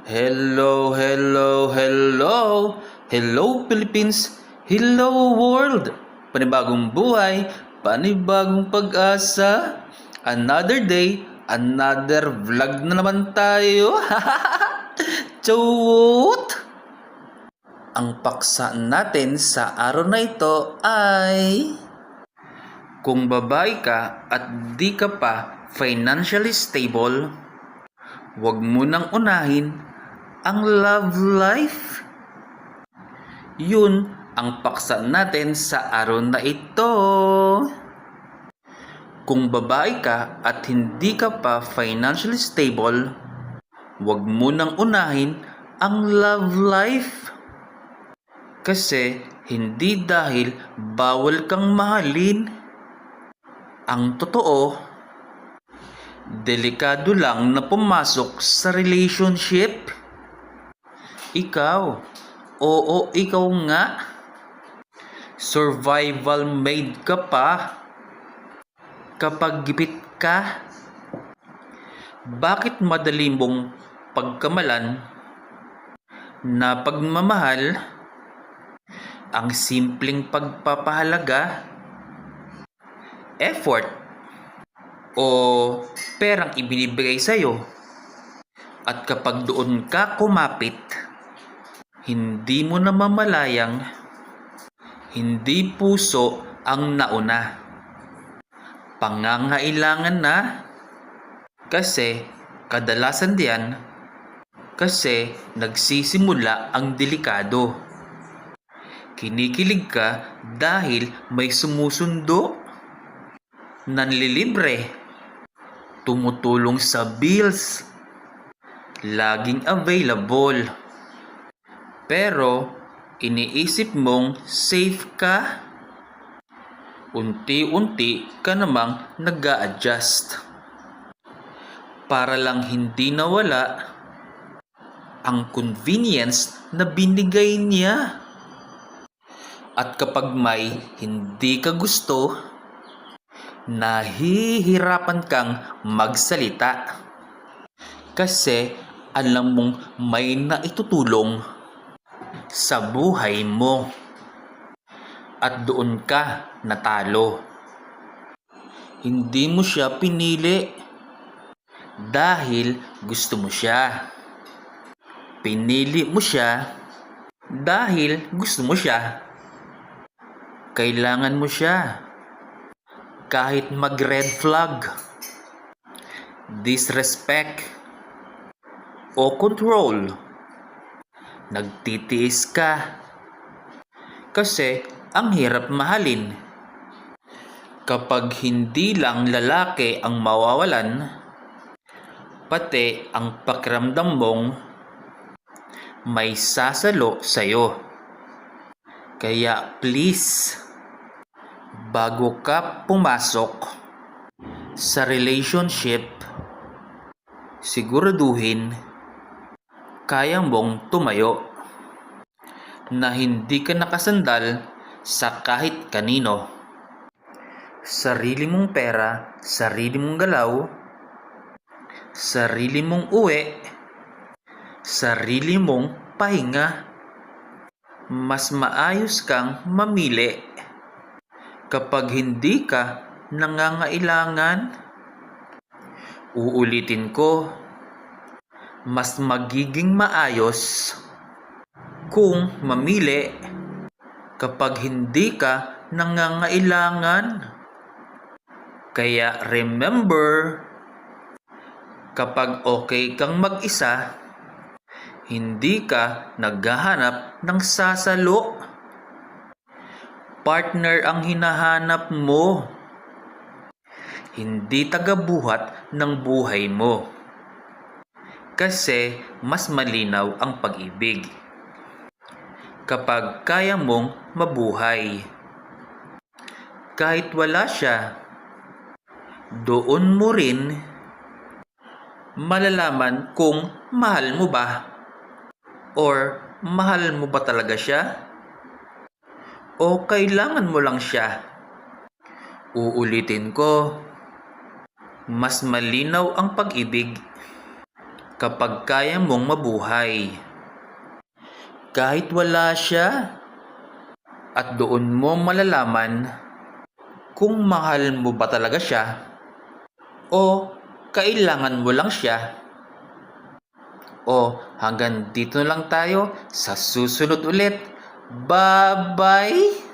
Hello, hello, hello! Hello Philippines! Hello world! Panibagong buhay, panibagong pag-asa. Another day, another vlog na naman tayo. Chowot! Ang paksa natin sa araw na ito ay kung babae ka at di ka pa financially stable, huwag mo nang unahin ang love life. Yun ang paksa natin sa araw na ito. Kung babae ka at hindi ka pa financially stable, huwag mo nang unahin ang love life. Kasi hindi dahil bawal kang mahalin. Ang totoo, delikado lang na pumasok sa relationship. Ikaw, oo, ikaw nga. Survival made ka pa. Kapag gipit ka, bakit madali mong pagkamalan na pagmamahal, ang simpleng pagpapahalaga, effort, o perang ibinibigay sa'yo, at kapag doon ka kumapit, hindi mo namamalayang hindi puso ang nauna. Pangangailangan na. Kasi kadalasan diyan, kasi nagsisimula ang delikado. Kinikilig ka dahil may sumusundo, nanlilibre, tumutulong sa bills, laging available. Pero iniisip mong safe ka, unti-unti ka namang nag-a-adjust para lang hindi nawala ang convenience na binigay niya. At kapag may hindi ka gusto, nahihirapan kang magsalita kasi alam mong may naitutulong sa buhay mo at doon ka natalo. Hindi mo siya pinili dahil gusto mo siya. Pinili mo siya dahil gusto mo siya. Kailangan mo siya. Kahit mag-red flag, disrespect, o control, nagtitiis ka. Kasi ang hirap mahalin. Kapag hindi lang lalaki ang mawawalan, pati ang pakiramdam mong may sasalo sa'yo. Kaya please, bago ka pumasok sa relationship, siguraduhin kaya mong tumayo na hindi ka nakasandal sa kahit kanino. Sarili mong pera, sarili mong galaw, sarili mong uwi, sarili mong pahinga. Mas maayos kang mamili kapag hindi ka nangangailangan. Uulitin ko, mas magiging maayos kung mamili kapag hindi ka nangangailangan. Kaya remember, kapag okay kang mag-isa, hindi ka naghahanap ng sasalo. Partner ang hinahanap mo, hindi tagabuhat ng buhay mo. Kasi mas malinaw ang pag-ibig kapag kaya mong mabuhay. Kahit wala siya, doon mo rin malalaman kung mahal mo ba or mahal mo ba talaga siya o kailangan mo lang siya. Uulitin ko, mas malinaw ang pag-ibig kapag kaya mong mabuhay. Kahit wala siya, at doon mo malalaman kung mahal mo ba talaga siya o kailangan mo lang siya. O hanggang dito na lang tayo sa susunod ulit. Bye-bye!